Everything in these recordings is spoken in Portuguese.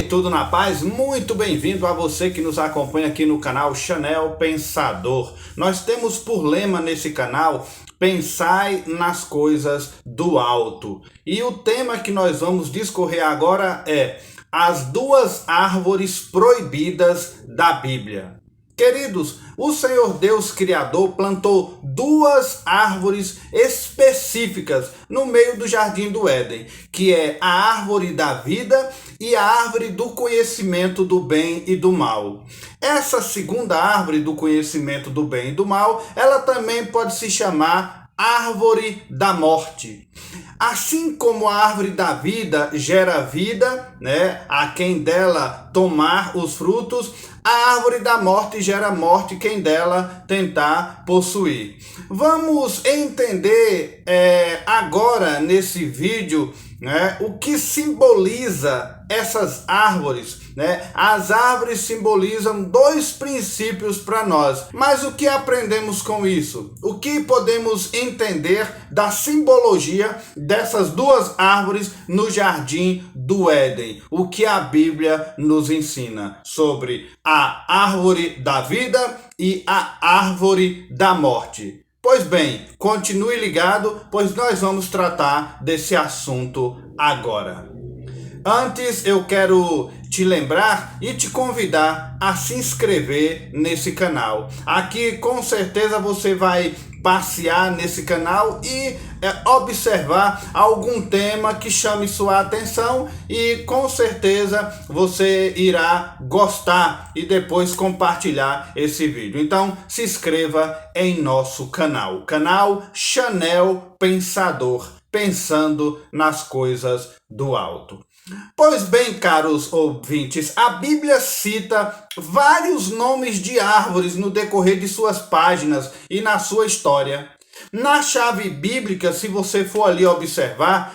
tudo na paz? Muito bem-vindo a você que nos acompanha aqui no canal Chanel Pensador. Nós temos por lema nesse canal: pensai nas coisas do alto. E o tema que nós vamos discorrer agora é as duas árvores proibidas da Bíblia. Queridos, o Senhor Deus Criador plantou duas árvores específicas no meio do jardim do Éden, que é a árvore da vida e a árvore do conhecimento do bem e do mal. Essa segunda árvore do conhecimento do bem e do mal, ela também pode se chamar árvore da morte. Assim como a árvore da vida gera vida, a quem dela tomar os frutos, a árvore da morte gera morte, quem dela tentar possuir. Vamos entender agora nesse vídeo o que simboliza essas árvores. As árvores simbolizam dois princípios para nós. Mas o que aprendemos com isso? O que podemos entender da simbologia dessas duas árvores no jardim do Éden? O que a Bíblia nos ensina sobre a árvore da vida e a árvore da morte? Pois bem, continue ligado, pois nós vamos tratar desse assunto agora. Antes, eu quero te lembrar e te convidar a se inscrever nesse canal. Aqui, com certeza, você vai passear nesse canal e observar algum tema que chame sua atenção e com certeza você irá gostar e depois compartilhar esse vídeo. Então se inscreva em nosso canal Chanel Pensador, pensando nas coisas do alto. Pois bem, caros ouvintes, a Bíblia cita vários nomes de árvores no decorrer de suas páginas e na sua história. Na chave bíblica, se você for ali observar,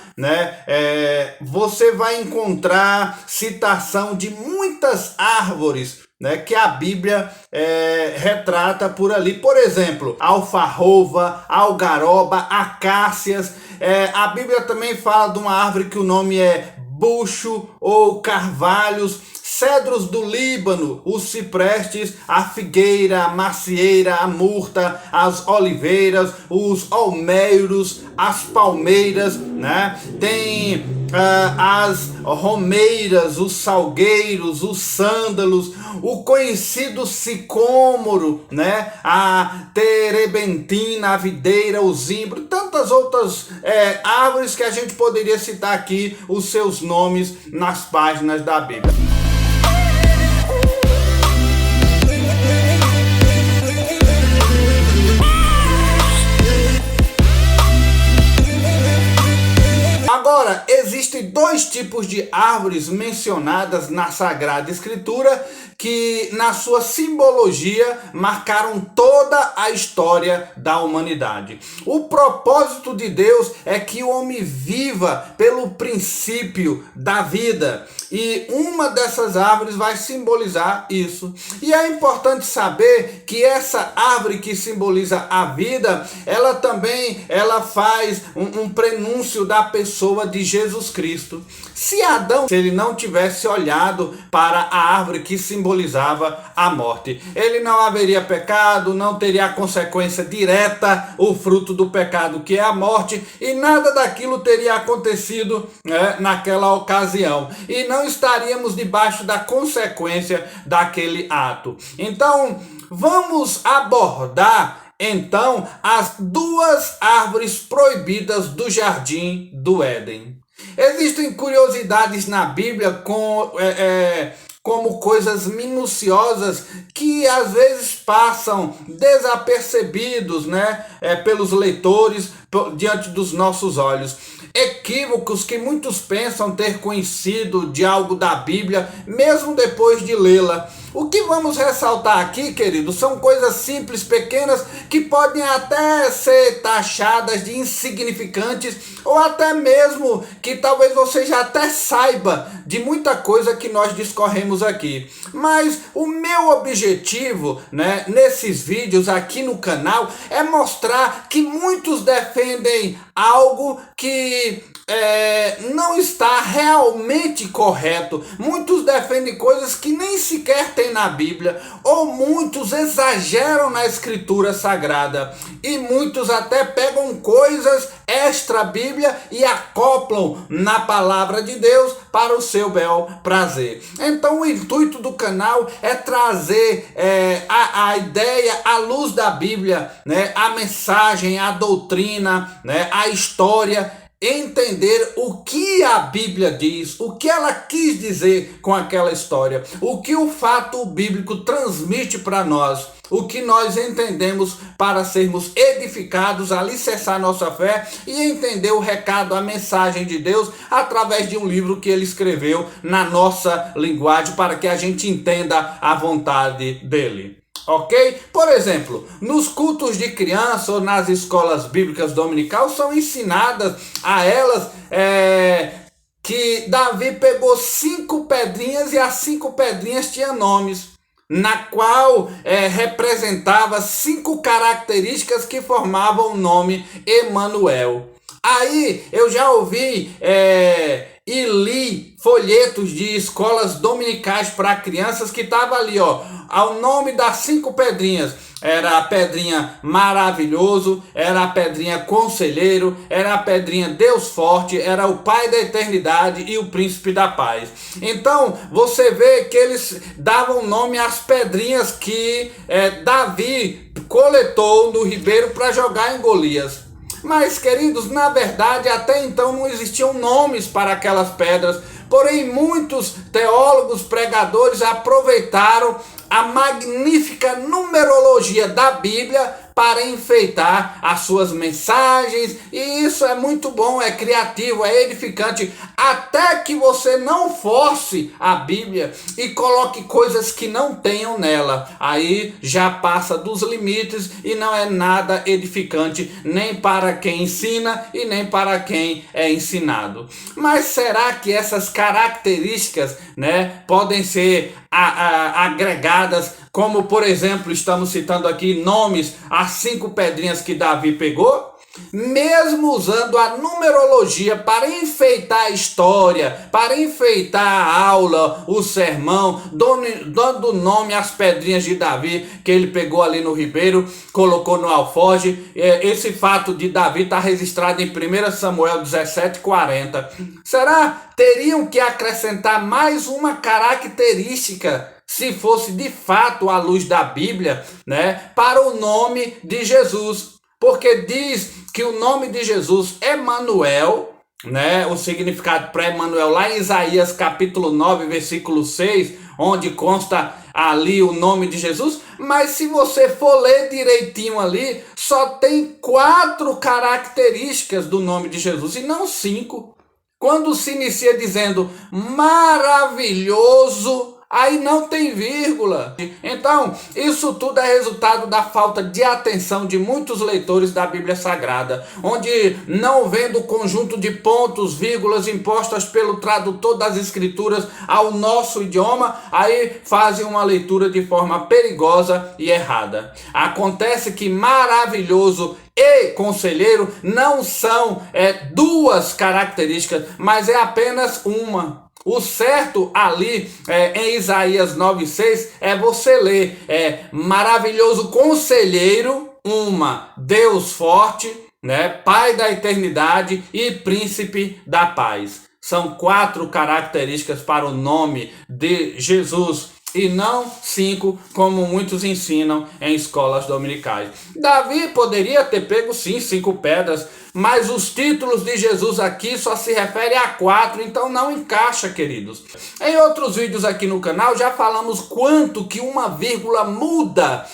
você vai encontrar citação de muitas árvores que a Bíblia retrata por ali. Por exemplo, alfarroba, algaroba, acácias. A Bíblia também fala de uma árvore que o nome é bucho ou carvalhos, cedros do Líbano, os ciprestes, a figueira, a macieira, a murta, as oliveiras, os olmeiros, as palmeiras, Tem as romeiras, os salgueiros, os sândalos, o conhecido sicômoro, a terebentina, a videira, o zimbro, tantas outras árvores que a gente poderia citar aqui os seus nomes nas páginas da Bíblia. Agora, existem dois tipos de árvores mencionadas na Sagrada Escritura que, na sua simbologia, marcaram toda a história da humanidade. O propósito de Deus é que o homem viva pelo princípio da vida. E uma dessas árvores vai simbolizar isso. E é importante saber que essa árvore que simboliza a vida, ela também faz um prenúncio da pessoa de Jesus Cristo. Se Adão, se ele não tivesse olhado para a árvore que simbolizava a morte, ele não haveria pecado, não teria a consequência direta, o fruto do pecado, que é a morte, e nada daquilo teria acontecido naquela ocasião. E não estaríamos debaixo da consequência daquele ato. Então, vamos abordar as duas árvores proibidas do jardim do Éden. Existem curiosidades na Bíblia como coisas minuciosas que às vezes passam desapercebidos pelos leitores diante dos nossos olhos. Equívocos que muitos pensam ter conhecido de algo da Bíblia, mesmo depois de lê-la. O que vamos ressaltar aqui, queridos, são coisas simples, pequenas, que podem até ser taxadas de insignificantes, ou até mesmo que talvez você já até saiba de muita coisa que nós discorremos aqui. Mas o meu objetivo, nesses vídeos aqui no canal, é mostrar que muitos defendem algo que não está realmente correto. Muitos defendem coisas que nem sequer tem na Bíblia, ou muitos exageram na Escritura Sagrada, e muitos até pegam coisas extra Bíblia e acoplam na palavra de Deus para o seu bel prazer. Então o intuito do canal é trazer a ideia à luz da Bíblia, né? A mensagem, a doutrina, né? A história, entender o que a Bíblia diz, o que ela quis dizer com aquela história, o que o fato bíblico transmite para nós, o que nós entendemos para sermos edificados, alicerçar nossa fé e entender o recado, a mensagem de Deus através de um livro que ele escreveu na nossa linguagem para que a gente entenda a vontade dele. Ok? Por exemplo, nos cultos de criança ou nas escolas bíblicas dominical são ensinadas a elas que Davi pegou 5 pedrinhas e as 5 pedrinhas tinham nomes, na qual representava 5 características que formavam o nome Emanuel. Aí eu já ouvi e li folhetos de escolas dominicais para crianças que estava ali, ao nome das 5 pedrinhas. Era a pedrinha maravilhoso, era a pedrinha conselheiro, era a pedrinha Deus forte, era o Pai da eternidade e o príncipe da paz. Então você vê que eles davam nome às pedrinhas que Davi coletou no ribeiro para jogar em Golias. Mas, queridos, na verdade, até então não existiam nomes para aquelas pedras. Porém, muitos teólogos, pregadores aproveitaram a magnífica numerologia da Bíblia para enfeitar as suas mensagens, e isso é muito bom, é criativo, é edificante, até que você não force a Bíblia e coloque coisas que não tenham nela. Aí já passa dos limites e não é nada edificante, nem para quem ensina e nem para quem é ensinado. Mas será que essas características, podem ser agregadas, como por exemplo, estamos citando aqui nomes, as 5 pedrinhas que Davi pegou? Mesmo usando a numerologia para enfeitar a história, para enfeitar a aula, o sermão, dando nome às pedrinhas de Davi que ele pegou ali no ribeiro, colocou no alforje. Esse fato de Davi está registrado em 1 Samuel 17:40. Será que teriam que acrescentar mais uma característica, se fosse de fato à luz da Bíblia, para o nome de Jesus? Porque diz que o nome de Jesus é Emanuel, o significado para Emanuel lá em Isaías capítulo 9, versículo 6, onde consta ali o nome de Jesus. Mas se você for ler direitinho ali, só tem 4 características do nome de Jesus e não 5. Quando se inicia dizendo maravilhoso, aí não tem vírgula. Então, isso tudo é resultado da falta de atenção de muitos leitores da Bíblia Sagrada, onde, não vendo o conjunto de pontos, vírgulas impostas pelo tradutor das Escrituras ao nosso idioma, aí fazem uma leitura de forma perigosa e errada. Acontece que maravilhoso e conselheiro não são 2 características, mas é apenas uma. O certo ali em Isaías 9:6 é você ler maravilhoso conselheiro, Deus forte, Pai da eternidade e príncipe da paz. São 4 características para o nome de Jesus e não 5, como muitos ensinam em escolas dominicais. Davi poderia ter pego sim 5 pedras, mas os títulos de Jesus aqui só se referem a 4, então não encaixa, queridos. Em outros vídeos aqui no canal já falamos quanto que uma vírgula muda,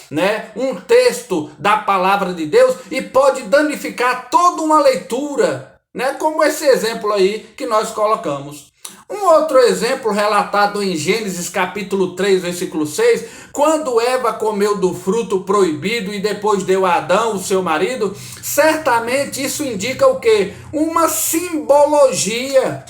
um texto da palavra de Deus e pode danificar toda uma leitura, como esse exemplo aí que nós colocamos. Um outro exemplo relatado em Gênesis capítulo 3, versículo 6, quando Eva comeu do fruto proibido e depois deu a Adão, o seu marido, certamente isso indica o quê? Uma simbologia.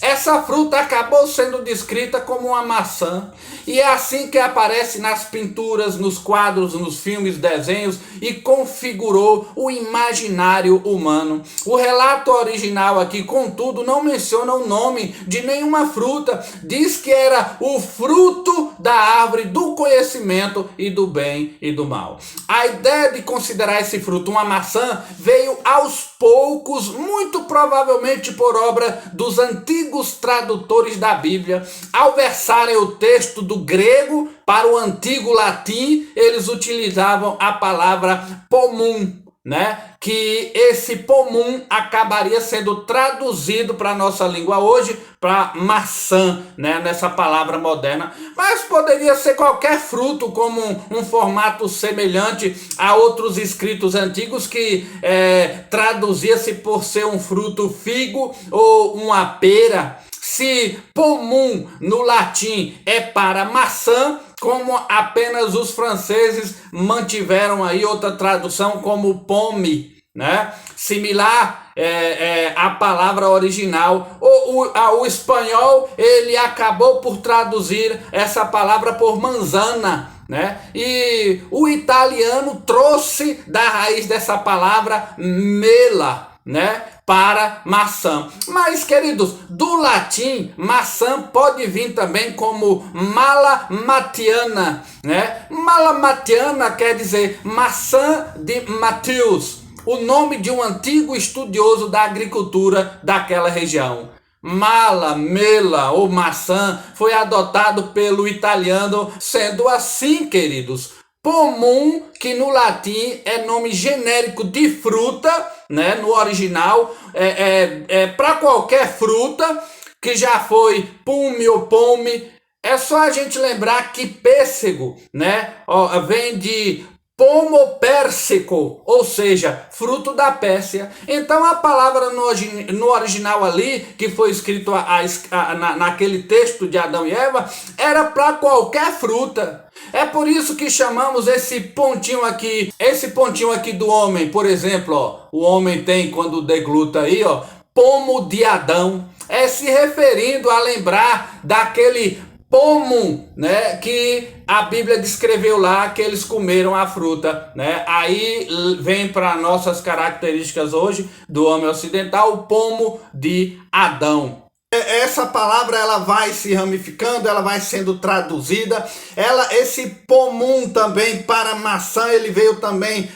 Essa fruta acabou sendo descrita como uma maçã, e é assim que aparece nas pinturas, nos quadros, nos filmes, desenhos, e configurou o imaginário humano. O relato original aqui, contudo, não menciona o nome de nenhuma fruta, diz que era o fruto da árvore do conhecimento e do bem e do mal. A ideia de considerar esse fruto uma maçã veio aos poucos, muito provavelmente por obra dos antigos tradutores da Bíblia. Ao versarem o texto do grego para o antigo latim, eles utilizavam a palavra pomum, né? Que esse pomum acabaria sendo traduzido para a nossa língua hoje para maçã, né? Nessa palavra moderna. Mas poderia ser qualquer fruto, como um formato semelhante a outros escritos antigos que traduzia-se por ser um fruto figo ou uma pera. Se pomum no latim é para maçã, como apenas os franceses mantiveram aí outra tradução como pomme, né? Similar à palavra original. O espanhol, ele acabou por traduzir essa palavra por manzana, né? E o italiano trouxe da raiz dessa palavra mela, né? Para maçã. Mas, queridos, do latim, maçã pode vir também como malamatiana, né? Malamatiana quer dizer maçã de Mateus, o nome de um antigo estudioso da agricultura daquela região. Mala, mela ou maçã foi adotado pelo italiano, sendo assim, queridos, pomum, que no latim é nome genérico de fruta, né? No original, para qualquer fruta, que já foi pume ou pome. É só a gente lembrar que pêssego, né? Vem de pomo pérsico, ou seja, fruto da Pérsia. Então a palavra no original ali, que foi escrito naquele texto de Adão e Eva, era para qualquer fruta. É por isso que chamamos esse pontinho aqui do homem, por exemplo, ó, o homem tem quando degluta aí, ó, pomo de Adão, se referindo a lembrar daquele pomo, né, que a Bíblia descreveu lá, que eles comeram a fruta, né? Aí vem para nossas características hoje do homem ocidental, o pomo de Adão. Essa palavra, ela vai se ramificando, ela vai sendo traduzida. Esse pomum também para maçã, ele veio também,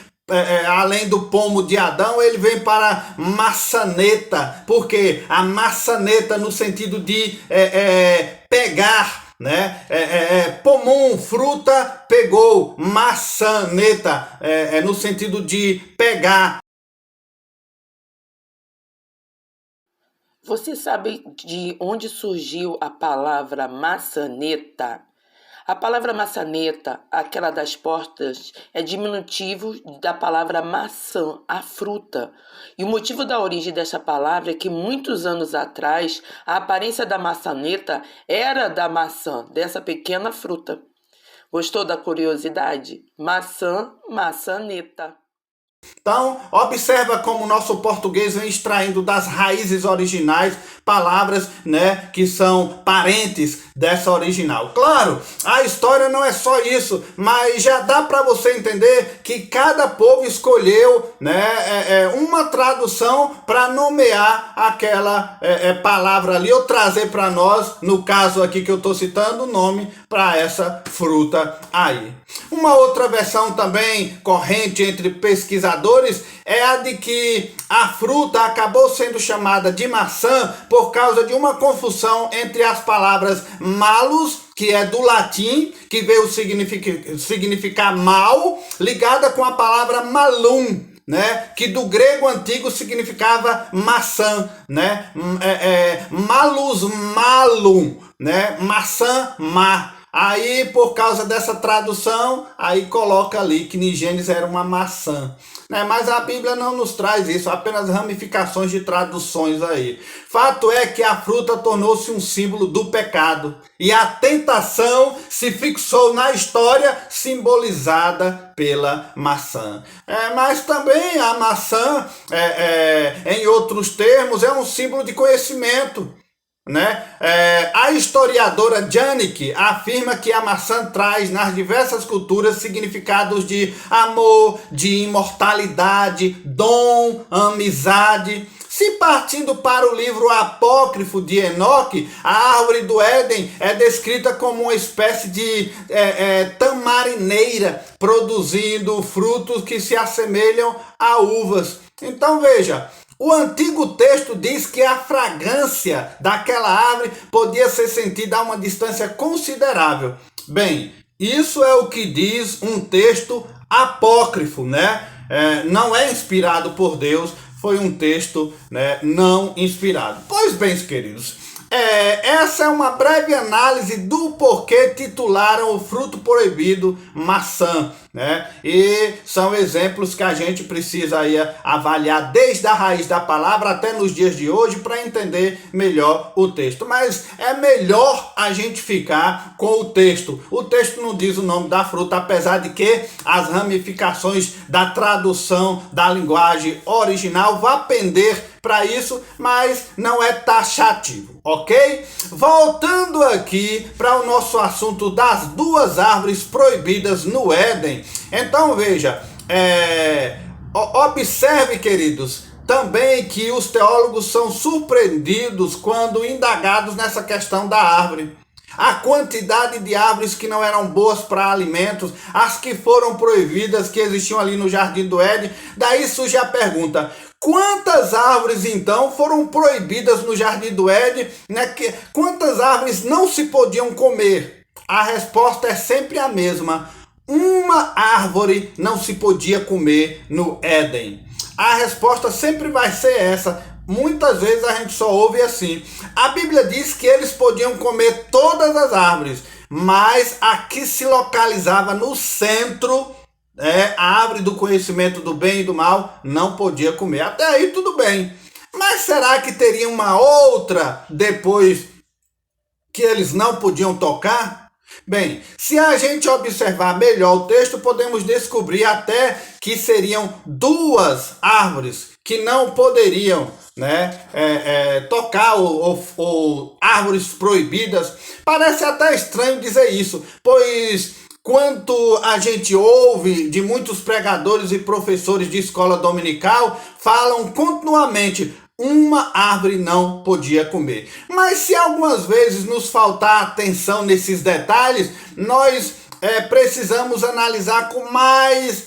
além do pomo de Adão, ele vem para maçaneta, porque a maçaneta no sentido de pegar, né? Pomum, fruta, pegou, maçaneta, no sentido de pegar. Você sabe de onde surgiu a palavra maçaneta? A palavra maçaneta, aquela das portas, é diminutivo da palavra maçã, a fruta. E o motivo da origem dessa palavra é que muitos anos atrás, a aparência da maçaneta era da maçã, dessa pequena fruta. Gostou da curiosidade? Maçã, maçaneta. Então, observa como o nosso português vem extraindo das raízes originais palavras, né, que são parentes dessa original. Claro, a história não é só isso, mas já dá para você entender que cada povo escolheu, né, uma tradução para nomear aquela palavra ali, ou trazer para nós, no caso aqui que eu estou citando, o nome para essa fruta aí. Uma outra versão também corrente entre pesquisadores é a de que a fruta acabou sendo chamada de maçã por causa de uma confusão entre as palavras malus, que é do latim, que veio significar mal, ligada com a palavra malum, né, que do grego antigo significava maçã, né, malus malum, né, maçã má. Aí, por causa dessa tradução, aí coloca ali que Nigênesis era uma maçã, né? Mas a Bíblia não nos traz isso, apenas ramificações de traduções aí. Fato é que a fruta tornou-se um símbolo do pecado e a tentação se fixou na história simbolizada pela maçã. Mas também a maçã, em outros termos, é um símbolo de conhecimento. né? A historiadora Janik afirma que a maçã traz nas diversas culturas significados de amor, de imortalidade, dom, amizade. Se partindo para o livro apócrifo de Enoque, a árvore do Éden é descrita como uma espécie de tamarineira, produzindo frutos que se assemelham a uvas. Então veja, o antigo texto diz que a fragrância daquela árvore podia ser sentida a uma distância considerável. Bem, isso é o que diz um texto apócrifo, né? Não é inspirado por Deus, foi um texto, né, não inspirado. Pois bem, queridos, essa é uma breve análise do porquê titularam o fruto proibido maçã, né? E são exemplos que a gente precisa aí avaliar desde a raiz da palavra até nos dias de hoje para entender melhor o texto. Mas é melhor a gente ficar com o texto. O texto não diz o nome da fruta, apesar de que as ramificações da tradução da linguagem original vão pender para isso, mas não é taxativo, ok? Voltando aqui para o nosso assunto das duas árvores proibidas no Éden. Então veja, observe, queridos, também que os teólogos são surpreendidos quando indagados nessa questão da árvore. A quantidade de árvores que não eram boas para alimentos, as que foram proibidas, que existiam ali no Jardim do Éden. Daí surge a pergunta: quantas árvores então foram proibidas no Jardim do Éden? Né? Quantas árvores não se podiam comer? A resposta é sempre a mesma: uma árvore não se podia comer no Éden. A resposta sempre vai ser essa. Muitas vezes a gente só ouve assim. A Bíblia diz que eles podiam comer todas as árvores, mas a que se localizava no centro, a árvore do conhecimento do bem e do mal, não podia comer. Até aí tudo bem. Mas será que teria uma outra depois que eles não podiam tocar? Bem, se a gente observar melhor o texto, podemos descobrir até que seriam duas árvores que não poderiam, né, tocar ou árvores proibidas. Parece até estranho dizer isso, pois quanto a gente ouve de muitos pregadores e professores de escola dominical, falam continuamente: uma árvore não podia comer. Mas se algumas vezes nos faltar atenção nesses detalhes, nós precisamos analisar com mais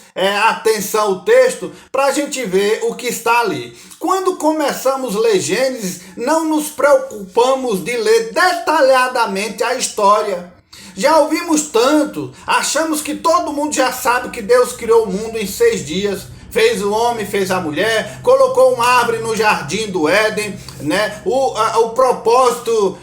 atenção o texto para a gente ver o que está ali. Quando começamos a ler Gênesis, não nos preocupamos de ler detalhadamente a história. Já ouvimos tanto, achamos que todo mundo já sabe que Deus criou o mundo em 6 dias. Fez o homem, fez a mulher, colocou uma árvore no jardim do Éden, né? O propósito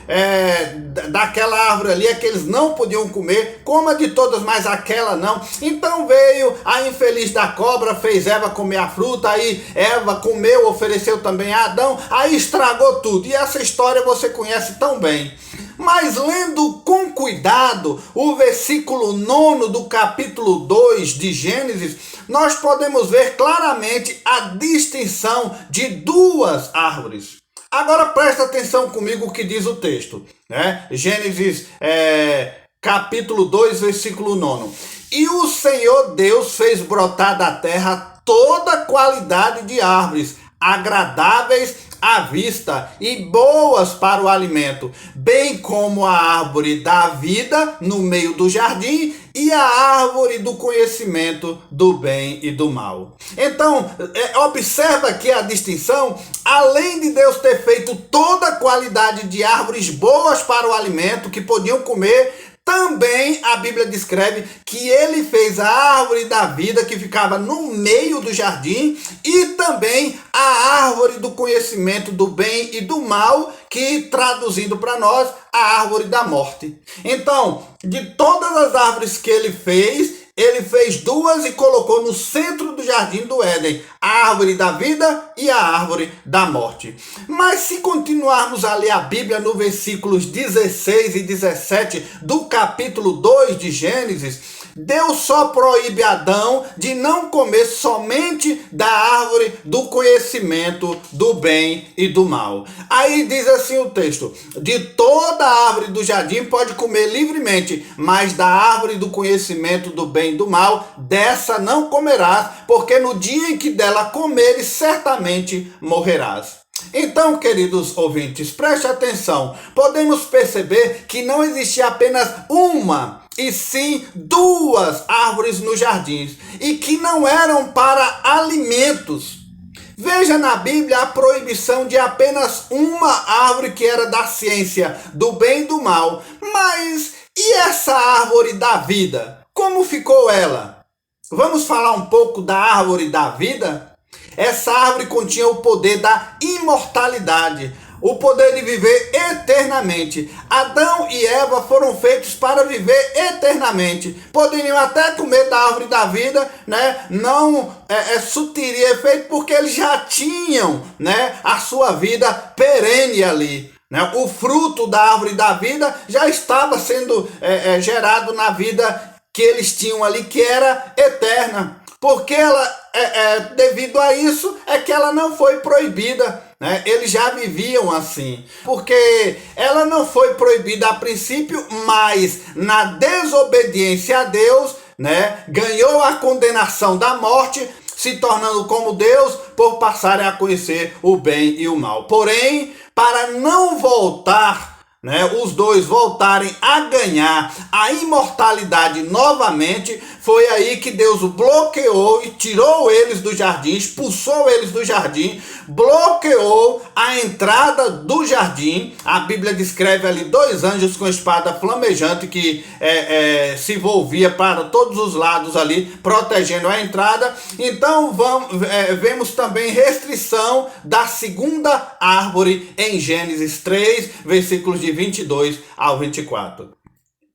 daquela árvore ali é que eles não podiam comer, como a de todas, mas aquela não. Então veio a infeliz da cobra, fez Eva comer a fruta, aí Eva comeu, ofereceu também a Adão, aí estragou tudo. E essa história você conhece tão bem. Mas lendo com cuidado o versículo 9 do capítulo 2 de Gênesis, nós podemos ver claramente a distinção de duas árvores. Agora presta atenção comigo o que diz o texto, né? Gênesis capítulo 2, versículo 9. E o Senhor Deus fez brotar da terra toda qualidade de árvores, agradáveis à vista e boas para o alimento, bem como a árvore da vida no meio do jardim e a árvore do conhecimento do bem e do mal. Então, observa aqui a distinção. Além de Deus ter feito toda a qualidade de árvores boas para o alimento que podiam comer, também a Bíblia descreve que ele fez a árvore da vida que ficava no meio do jardim e também a árvore do conhecimento do bem e do mal, que traduzindo para nós, a árvore da morte. Então, de todas as árvores que ele fez 2 e colocou no centro do jardim do Éden, a árvore da vida e a árvore da morte. Mas se continuarmos a ler a Bíblia no versículos 16 e 17 do capítulo 2 de Gênesis, Deus só proíbe Adão de não comer somente da árvore do conhecimento do bem e do mal. Aí diz assim o texto: de toda árvore do jardim pode comer livremente, mas da árvore do conhecimento do bem e do mal, dessa não comerás, porque no dia em que dela comeres, certamente morrerás. Então, queridos ouvintes, preste atenção. Podemos perceber que não existia apenas uma, e sim duas árvores no jardim, e que não eram para alimentos. Veja na Bíblia a proibição de apenas uma árvore que era da ciência, do bem e do mal. Mas e essa árvore da vida? Como ficou ela? Vamos falar um pouco da árvore da vida? Essa árvore continha o poder da imortalidade, o poder de viver eternamente. Adão e Eva foram feitos para viver eternamente. Poderiam até comer da árvore da vida, né? Não surtiria efeito, porque eles já tinham, né, a sua vida perene ali. O fruto da árvore da vida já estava sendo gerado na vida que eles tinham ali, que era eterna. Porque ela, devido a isso, é que ela não foi proibida, né? Eles já viviam assim. Porque ela não foi proibida a princípio, mas na desobediência a Deus, né, ganhou a condenação da morte, se tornando como Deus, por passarem a conhecer o bem e o mal. Porém, para não voltar, né, os dois voltarem a ganhar a imortalidade novamente, foi aí que Deus bloqueou e tirou eles do jardim, expulsou eles do jardim, bloqueou a entrada do jardim. A Bíblia descreve ali 2 anjos com espada flamejante que se envolvia para todos os lados ali, protegendo a entrada. Então vemos também restrição da segunda árvore em Gênesis 3, versículos de 22 ao 24.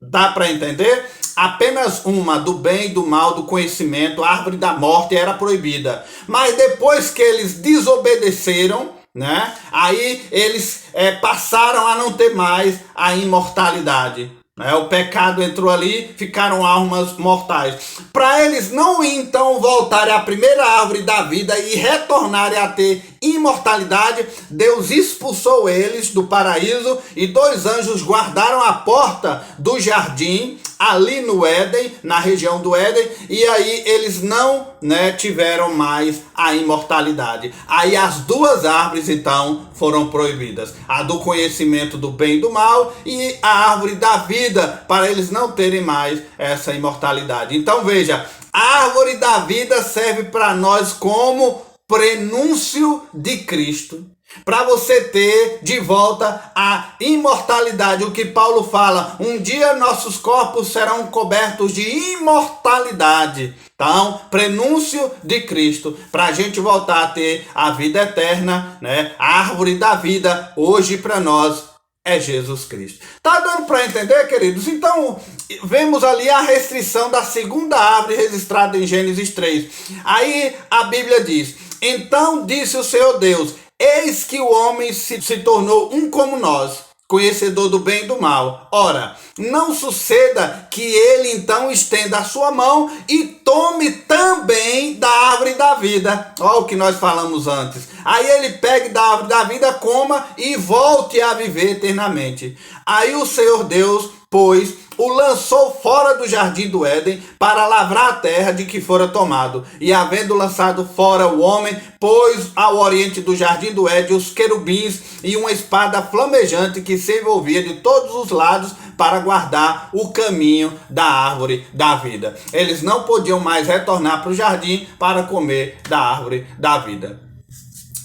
Dá para entender? Apenas uma, do bem e do mal, do conhecimento, a árvore da morte, era proibida. Mas depois que eles desobedeceram, né, aí eles passaram a não ter mais a imortalidade. O pecado entrou ali, ficaram almas mortais. Para eles não então voltarem à primeira árvore da vida e retornarem a ter imortalidade, Deus expulsou eles do paraíso e 2 anjos guardaram a porta do jardim ali no Éden, na região do Éden, e aí eles não, né, tiveram mais a imortalidade. Aí as 2 árvores então foram proibidas, a do conhecimento do bem e do mal e a árvore da vida, para eles não terem mais essa imortalidade. Então veja, a árvore da vida serve para nós como prenúncio de Cristo, para você ter de volta a imortalidade. O que Paulo fala: um dia nossos corpos serão cobertos de imortalidade. Então, prenúncio de Cristo, para a gente voltar a ter a vida eterna, né? A árvore da vida, hoje para nós, é Jesus Cristo. Tá dando para entender, queridos? Então, vemos ali a restrição da segunda árvore registrada em Gênesis 3. Aí a Bíblia diz: então disse o Senhor Deus: eis que o homem se tornou um como nós, conhecedor do bem e do mal. Ora, não suceda que ele então estenda a sua mão e tome também da árvore da vida. Olha o que nós falamos antes. Aí ele pegue da árvore da vida, coma e volte a viver eternamente. Aí o Senhor Deus, pois, o lançou fora do jardim do Éden para lavrar a terra de que fora tomado. E havendo lançado fora o homem, pôs ao oriente do jardim do Éden os querubins e uma espada flamejante que se envolvia de todos os lados para guardar o caminho da árvore da vida. Eles não podiam mais retornar para o jardim para comer da árvore da vida.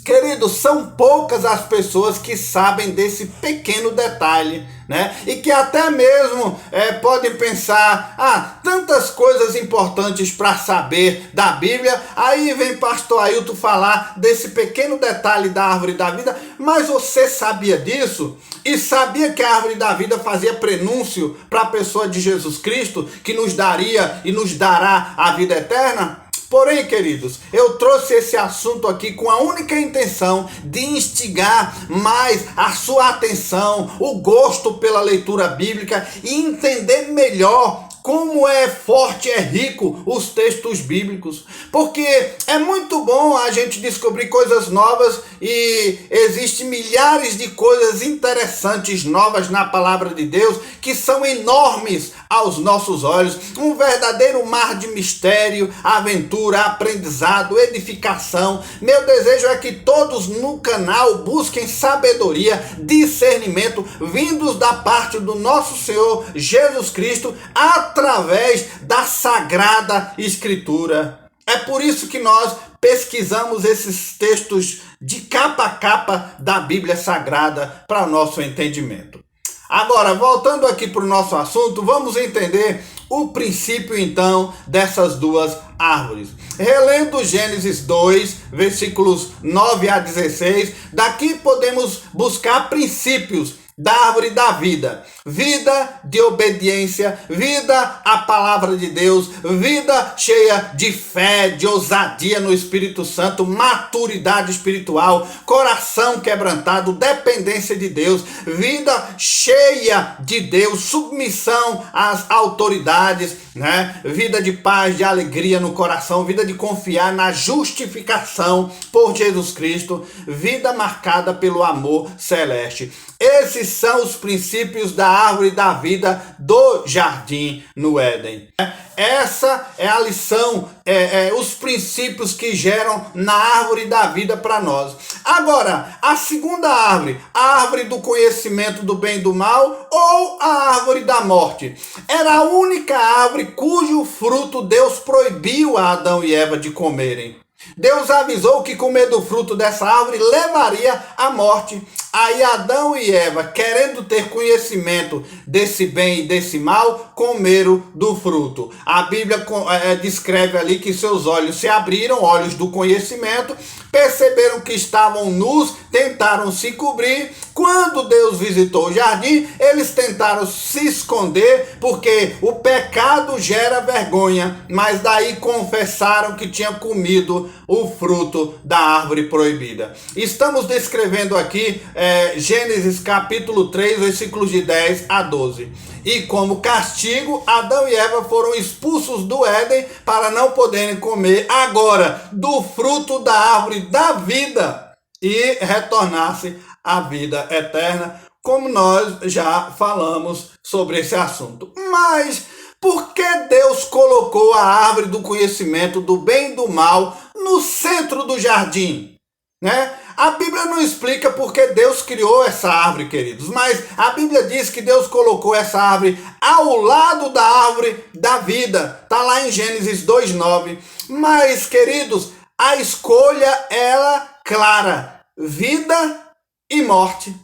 Queridos, são poucas as pessoas que sabem desse pequeno detalhe, né? E que até mesmo podem pensar: tantas coisas importantes para saber da Bíblia. Aí vem pastor Ailton falar desse pequeno detalhe da árvore da vida. Mas você sabia disso? E sabia que a árvore da vida fazia prenúncio para a pessoa de Jesus Cristo, que nos daria e nos dará a vida eterna? Porém, queridos, eu trouxe esse assunto aqui com a única intenção de instigar mais a sua atenção, o gosto pela leitura bíblica e entender melhor como é forte, é rico os textos bíblicos, porque é muito bom a gente descobrir coisas novas e existem milhares de coisas interessantes novas na palavra de Deus que são enormes aos nossos olhos, um verdadeiro mar de mistério, aventura, aprendizado, edificação. Meu desejo é que todos no canal busquem sabedoria, discernimento, vindos da parte do nosso Senhor Jesus Cristo, através da Sagrada Escritura. É por isso que nós pesquisamos esses textos de capa a capa da Bíblia Sagrada para nosso entendimento. Agora, voltando aqui para o nosso assunto, vamos entender o princípio então dessas duas árvores. Relendo Gênesis 2, versículos 9 a 16, daqui podemos buscar princípios da árvore da vida, vida de obediência, vida à palavra de Deus, vida cheia de fé, de ousadia no Espírito Santo, maturidade espiritual, coração quebrantado, dependência de Deus, vida cheia de Deus, submissão às autoridades, né? Vida de paz, de alegria no coração, vida de confiar na justificação por Jesus Cristo, vida marcada pelo amor celeste. Esses são os princípios da árvore da vida do jardim no Éden. Essa é a lição, os princípios que geram na árvore da vida para nós. Agora, a segunda árvore, a árvore do conhecimento do bem e do mal, ou a árvore da morte, era a única árvore cujo fruto Deus proibiu a Adão e Eva de comerem. Deus avisou que comer do fruto dessa árvore levaria à morte. Aí Adão e Eva, querendo ter conhecimento desse bem e desse mal, comeram do fruto. A Bíblia descreve ali que seus olhos se abriram, olhos do conhecimento, perceberam que estavam nus, tentaram se cobrir. Quando Deus visitou o jardim, eles tentaram se esconder, porque o pecado gera vergonha, mas daí confessaram que tinham comido o fruto da árvore proibida. Estamos descrevendo aqui Gênesis capítulo 3, versículos de 10 a 12. E como castigo, Adão e Eva foram expulsos do Éden para não poderem comer agora do fruto da árvore da vida e retornar-se à vida eterna, como nós já falamos sobre esse assunto. Mas por que Deus colocou a árvore do conhecimento do bem e do mal no centro do jardim? Né? A Bíblia não explica por que Deus criou essa árvore, queridos, mas a Bíblia diz que Deus colocou essa árvore ao lado da árvore da vida. Está lá em Gênesis 2:9. Mas, queridos, a escolha era clara: vida e morte.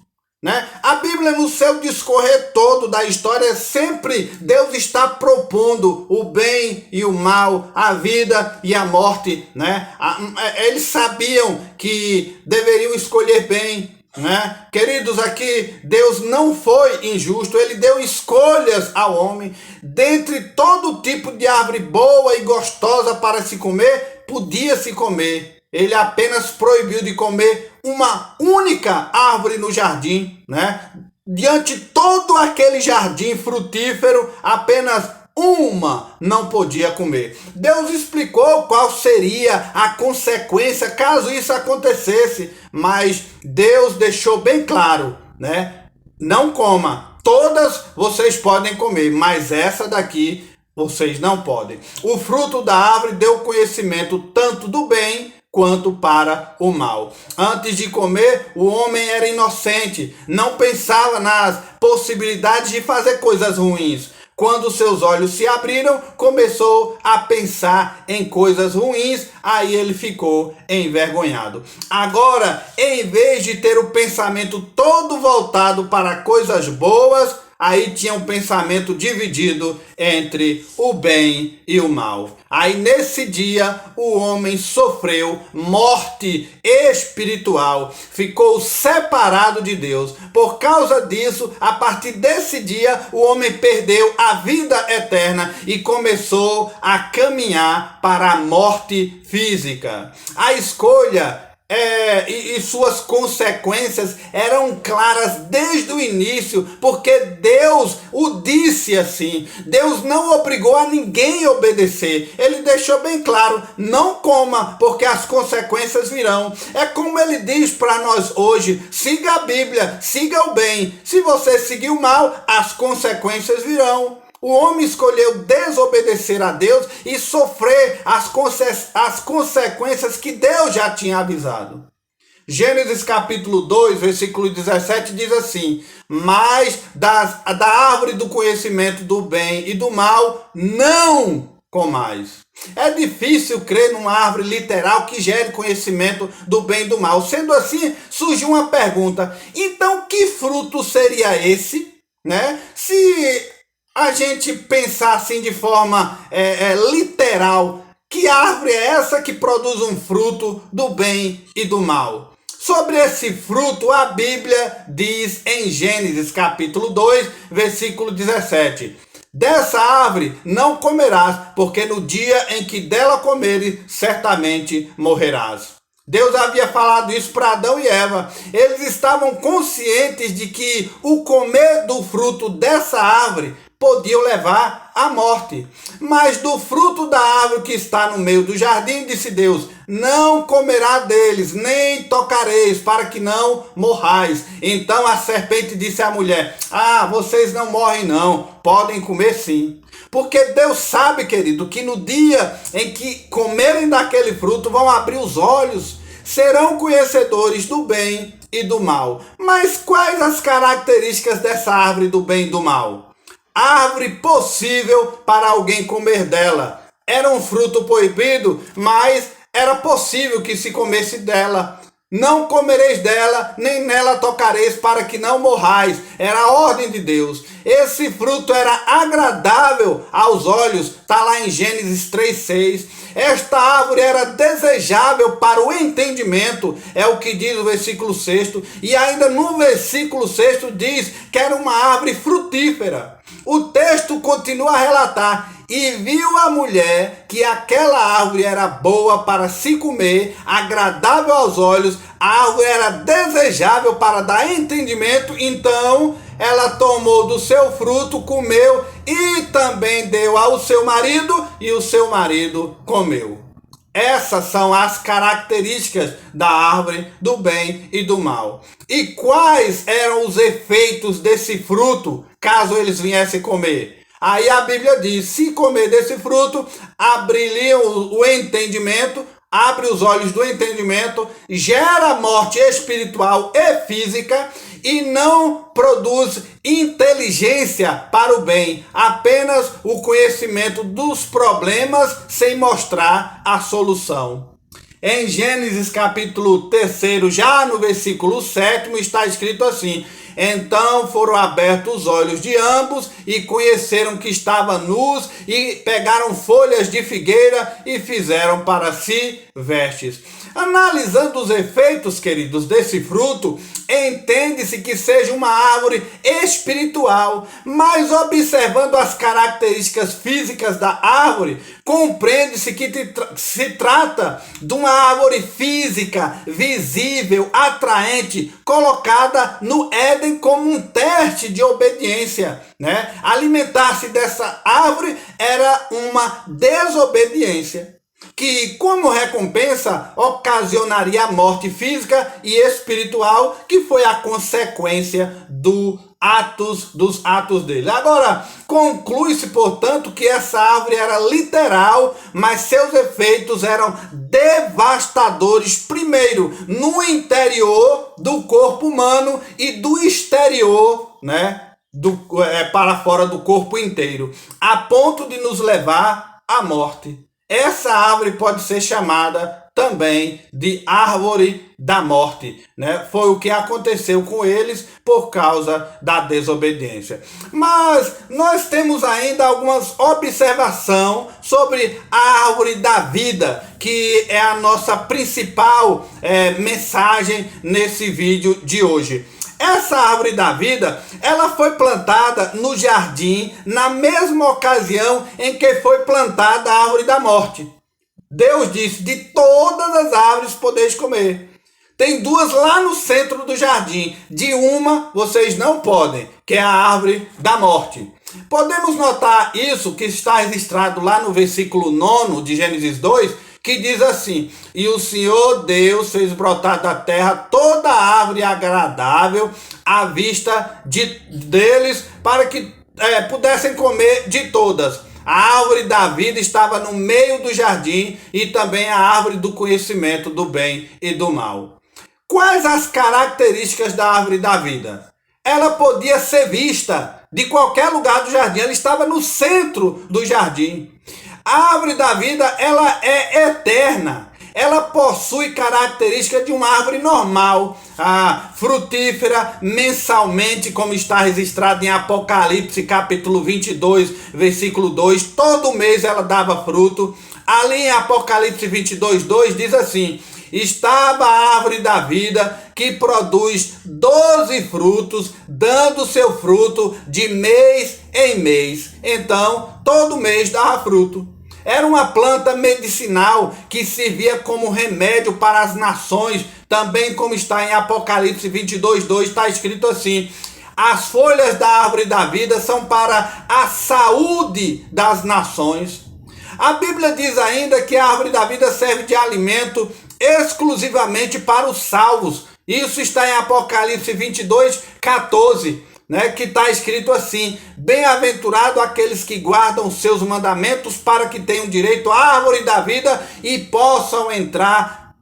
Né? A Bíblia, no seu discorrer todo da história, sempre Deus está propondo o bem e o mal, a vida e a morte. Né? Eles sabiam que deveriam escolher bem. Né? Queridos, aqui Deus não foi injusto, ele deu escolhas ao homem. Dentre todo tipo de árvore boa e gostosa para se comer, podia se comer. Ele apenas proibiu de comer uma única árvore no jardim, né? Diante de todo aquele jardim frutífero, apenas uma não podia comer. Deus explicou qual seria a consequência caso isso acontecesse, mas Deus deixou bem claro, né? Não coma, todas vocês podem comer, mas essa daqui vocês não podem. O fruto da árvore deu conhecimento tanto do bem quanto para o mal. Antes de comer, o homem era inocente, não pensava nas possibilidades de fazer coisas ruins. Quando seus olhos se abriram, começou a pensar em coisas ruins, aí ele ficou envergonhado. Agora, em vez de ter o pensamento todo voltado para coisas boas, aí tinha um pensamento dividido entre o bem e o mal. Aí nesse dia o homem sofreu morte espiritual, ficou separado de Deus. Por causa disso, a partir desse dia o homem perdeu a vida eterna e começou a caminhar para a morte física. A escolha e suas consequências eram claras desde o início, porque Deus o disse assim. Deus não obrigou a ninguém a obedecer. Ele deixou bem claro: não coma, porque as consequências virão. É como ele diz para nós hoje: siga a Bíblia, siga o bem. Se você seguir o mal, as consequências virão. O homem escolheu desobedecer a Deus e sofrer as consequências que Deus já tinha avisado. Gênesis capítulo 2, versículo 17 diz assim: mas da árvore do conhecimento do bem e do mal não comais. É difícil crer numa árvore literal que gere conhecimento do bem e do mal. Sendo assim, surge uma pergunta: então que fruto seria esse? Se a gente pensar assim de forma literal, que árvore é essa que produz um fruto do bem e do mal? Sobre esse fruto, a Bíblia diz em Gênesis capítulo 2, versículo 17: dessa árvore não comerás, porque no dia em que dela comeres, certamente morrerás. Deus havia falado isso para Adão e Eva. Eles estavam conscientes de que o comer do fruto dessa árvore podiam levar à morte. Mas do fruto da árvore que está no meio do jardim, disse Deus: não comerá deles, nem tocareis, para que não morrais. Então a serpente disse à mulher: vocês não morrem não, podem comer sim. Porque Deus sabe, querido, que no dia em que comerem daquele fruto, vão abrir os olhos, serão conhecedores do bem e do mal. Mas quais as características dessa árvore do bem e do mal? Árvore possível para alguém comer dela. Era um fruto proibido, mas era possível que se comesse dela. Não comereis dela, nem nela tocareis, para que não morrais. Era a ordem de Deus. Esse fruto era agradável aos olhos, está lá em Gênesis 3:6. Esta árvore era desejável para o entendimento, é o que diz o versículo 6. E ainda no versículo 6 diz que era uma árvore frutífera. O texto continua a relatar: e viu a mulher que aquela árvore era boa para se comer, agradável aos olhos, a árvore era desejável para dar entendimento, então ela tomou do seu fruto, comeu e também deu ao seu marido, e o seu marido comeu. Essas são as características da árvore do bem e do mal. E quais eram os efeitos desse fruto, caso eles viessem comer? Aí a Bíblia diz: se comer desse fruto, abririam o entendimento, abre os olhos do entendimento, gera morte espiritual e física e não produz inteligência para o bem, apenas o conhecimento dos problemas sem mostrar a solução. Em Gênesis capítulo 3, já no versículo 7, está escrito assim: então foram abertos os olhos de ambos e conheceram que estavam nus, e pegaram folhas de figueira e fizeram para si vestes. Analisando os efeitos, queridos, desse fruto, entende-se que seja uma árvore espiritual, mas observando as características físicas da árvore, compreende-se que se trata de uma árvore física, visível, atraente, colocada no Éden como um teste de obediência, Alimentar-se dessa árvore era uma desobediência, que como recompensa ocasionaria a morte física e espiritual, que foi a consequência dos atos dele. Agora, conclui-se, portanto, que essa árvore era literal, mas seus efeitos eram devastadores, primeiro no interior do corpo humano e do exterior, para fora do corpo inteiro, a ponto de nos levar à morte. Essa árvore pode ser chamada também de árvore da morte, Foi o que aconteceu com eles por causa da desobediência. Mas nós temos ainda algumas observações sobre a árvore da vida, que é a nossa principal mensagem nesse vídeo de hoje. Essa árvore da vida, ela foi plantada no jardim na mesma ocasião em que foi plantada a árvore da morte. Deus disse: de todas as árvores podeis comer. Tem duas lá no centro do jardim. De uma vocês não podem, que é a árvore da morte. Podemos notar isso que está registrado lá no versículo 9 de Gênesis 2, que diz assim: e o Senhor Deus fez brotar da terra toda árvore agradável à vista deles, para que pudessem comer de todas. A árvore da vida estava no meio do jardim e também a árvore do conhecimento do bem e do mal. Quais as características da árvore da vida? Ela podia ser vista de qualquer lugar do jardim, ela estava no centro do jardim. A árvore da vida, ela é eterna. Ela possui características de uma árvore normal, frutífera mensalmente, como está registrado em Apocalipse capítulo 22, versículo 2. Todo mês ela dava fruto. Ali em Apocalipse 22, 2 diz assim: estava a árvore da vida que produz 12 frutos, dando seu fruto de mês em mês. Então, todo mês dava fruto. Era uma planta medicinal que servia como remédio para as nações, também como está em Apocalipse 22, 2, está escrito assim: as folhas da árvore da vida são para a saúde das nações. A Bíblia diz ainda que a árvore da vida serve de alimento exclusivamente para os salvos. Isso está em Apocalipse 22, 14. Que está escrito assim: bem-aventurado aqueles que guardam seus mandamentos, para que tenham direito à árvore da vida e possam entrar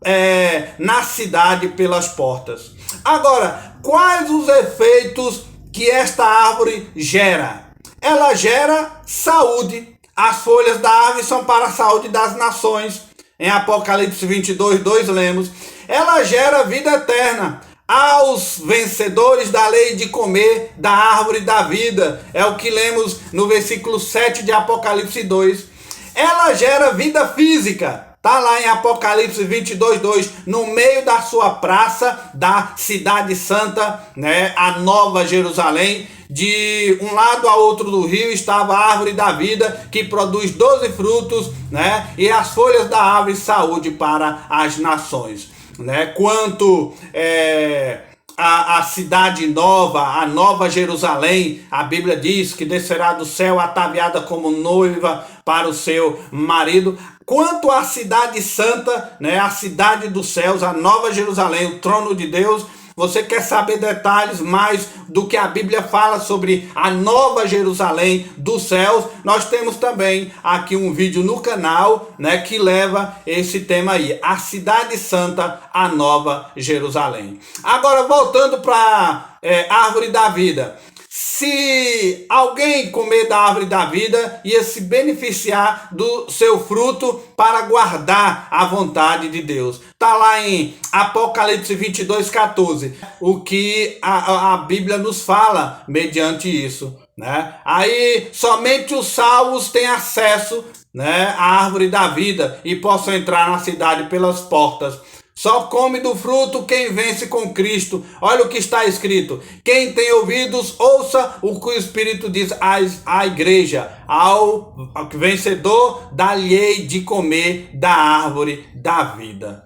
na cidade pelas portas. Agora, quais os efeitos que esta árvore gera? Ela gera saúde. As folhas da árvore são para a saúde das nações. Em Apocalipse 22, 2 lemos: ela gera vida eterna aos vencedores da lei de comer da árvore da vida. É o que lemos no versículo 7 de Apocalipse 2. Ela gera vida física. Está lá em Apocalipse 22, 2. No meio da sua praça, da cidade santa, a Nova Jerusalém, de um lado a outro do rio, estava a árvore da vida, que produz 12 frutos, e as folhas da árvore, saúde para as nações. Quanto a cidade nova, a Nova Jerusalém, a Bíblia diz que descerá do céu ataviada como noiva para o seu marido. Quanto à cidade santa, a cidade dos céus, a Nova Jerusalém, o trono de Deus. Você quer saber detalhes mais do que a Bíblia fala sobre a Nova Jerusalém dos céus? Nós temos também aqui um vídeo no canal, que leva esse tema aí, a cidade santa, a Nova Jerusalém. Agora, voltando para a árvore da vida. Se alguém comer da árvore da vida, ia se beneficiar do seu fruto para guardar a vontade de Deus. Está lá em Apocalipse 22, 14. O que a Bíblia nos fala mediante isso. Aí somente os salvos têm acesso à árvore da vida e possam entrar na cidade pelas portas. Só come do fruto quem vence com Cristo. Olha o que está escrito: quem tem ouvidos, ouça o que o Espírito diz à igreja. Ao vencedor, dá-lhe de comer da árvore da vida.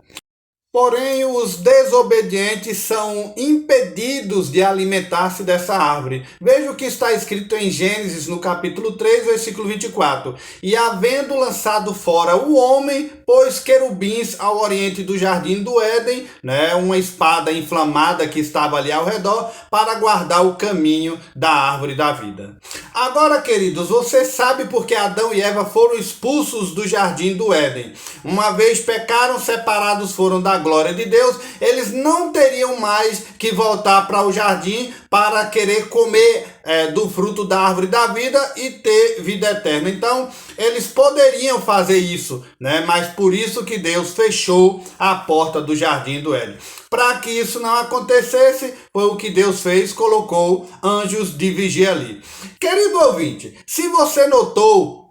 Porém, os desobedientes são impedidos de alimentar-se dessa árvore. Veja o que está escrito em Gênesis, no capítulo 3, versículo 24. E havendo lançado fora o homem, pôs querubins ao oriente do jardim do Éden, uma espada inflamada que estava ali ao redor, para guardar o caminho da árvore da vida. Agora, queridos, você sabe por que Adão e Eva foram expulsos do jardim do Éden. Uma vez pecaram, separados foram da glória de Deus, eles não teriam mais que voltar para o jardim para querer comer do fruto da árvore da vida e ter vida eterna. Então, eles poderiam fazer isso, mas por isso que Deus fechou a porta do jardim do Éden. Para que isso não acontecesse, foi o que Deus fez, colocou anjos de vigia ali. Querido ouvinte, se você notou,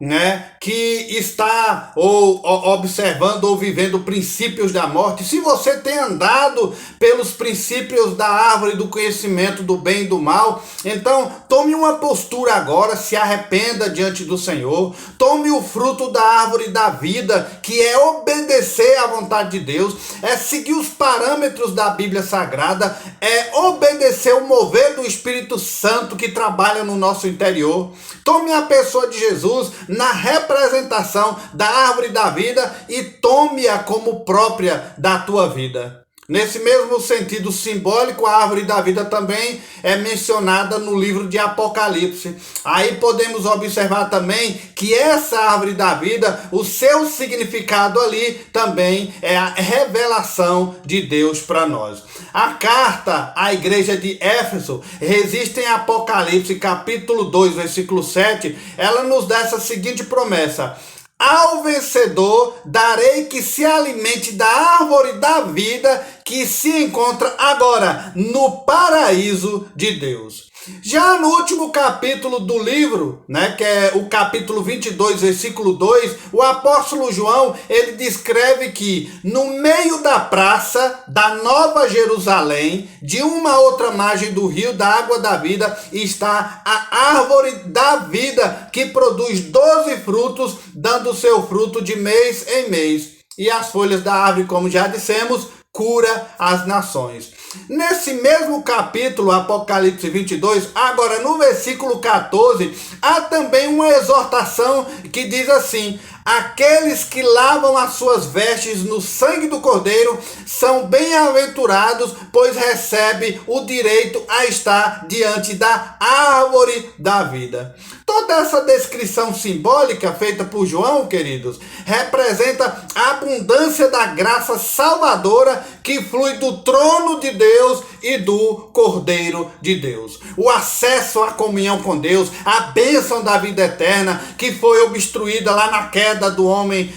que está observando ou vivendo princípios da morte, se você tem andado pelos princípios da árvore do conhecimento do bem e do mal, então tome uma postura agora, se arrependa diante do Senhor, tome o fruto da árvore da vida, que é obedecer à vontade de Deus, é seguir os parâmetros estudos da Bíblia Sagrada é obedecer o mover do Espírito Santo que trabalha no nosso interior. Tome a pessoa de Jesus na representação da árvore da vida e tome-a como própria da tua vida. Nesse mesmo sentido simbólico, a árvore da vida também é mencionada no livro de Apocalipse. Aí podemos observar também que essa árvore da vida, o seu significado ali também é a revelação de Deus para nós. A carta à igreja de Éfeso, resiste em Apocalipse capítulo 2, versículo 7, ela nos dá essa seguinte promessa: ao vencedor darei que se alimente da árvore da vida que se encontra agora no paraíso de Deus. Já no último capítulo do livro, que é o capítulo 22, versículo 2, o apóstolo João, ele descreve que no meio da praça da Nova Jerusalém, de uma outra margem do rio da água da vida, está a árvore da vida, que produz 12 frutos, dando seu fruto de mês em mês. E as folhas da árvore, como já dissemos, cura as nações. Nesse mesmo capítulo, Apocalipse 22, agora no versículo 14, há também uma exortação que diz assim: aqueles que lavam as suas vestes no sangue do Cordeiro são bem-aventurados, pois recebem o direito a estar diante da árvore da vida. Toda essa descrição simbólica feita por João, queridos, representa a abundância da graça salvadora que flui do trono de Deus e do Cordeiro de Deus. O acesso à comunhão com Deus, a bênção da vida eterna que foi obstruída lá na queda do homem,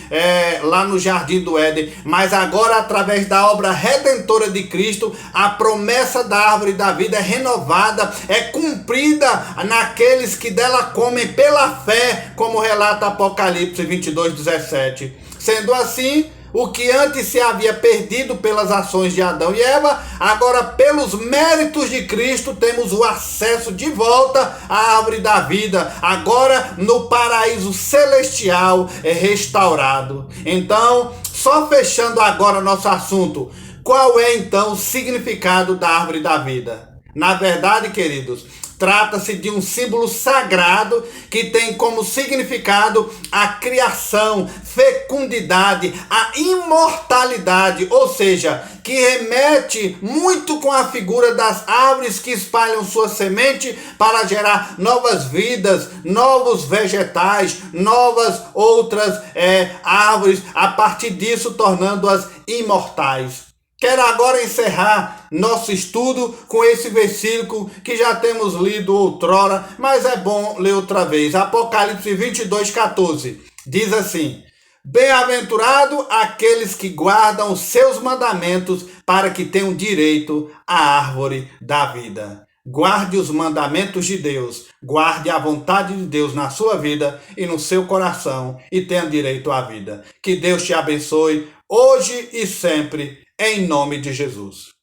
lá no Jardim do Éden, mas agora através da obra redentora de Cristo, a promessa da árvore da vida é renovada, é cumprida naqueles que dela comem pela fé, como relata Apocalipse 22, 17. Sendo assim, o que antes se havia perdido pelas ações de Adão e Eva, agora pelos méritos de Cristo temos o acesso de volta à árvore da vida, agora no paraíso celestial restaurado. Então, só fechando agora nosso assunto, qual é então o significado da árvore da vida? Na verdade, queridos, trata-se de um símbolo sagrado que tem como significado a criação, fecundidade, a imortalidade, ou seja, que remete muito com a figura das árvores que espalham sua semente para gerar novas vidas, novos vegetais, novas outras árvores, a partir disso tornando-as imortais. Quero agora encerrar nosso estudo com esse versículo que já temos lido outrora, mas é bom ler outra vez. Apocalipse 22, 14. Diz assim: bem-aventurado aqueles que guardam os seus mandamentos para que tenham direito à árvore da vida. Guarde os mandamentos de Deus, guarde a vontade de Deus na sua vida e no seu coração e tenha direito à vida. Que Deus te abençoe hoje e sempre. Em nome de Jesus.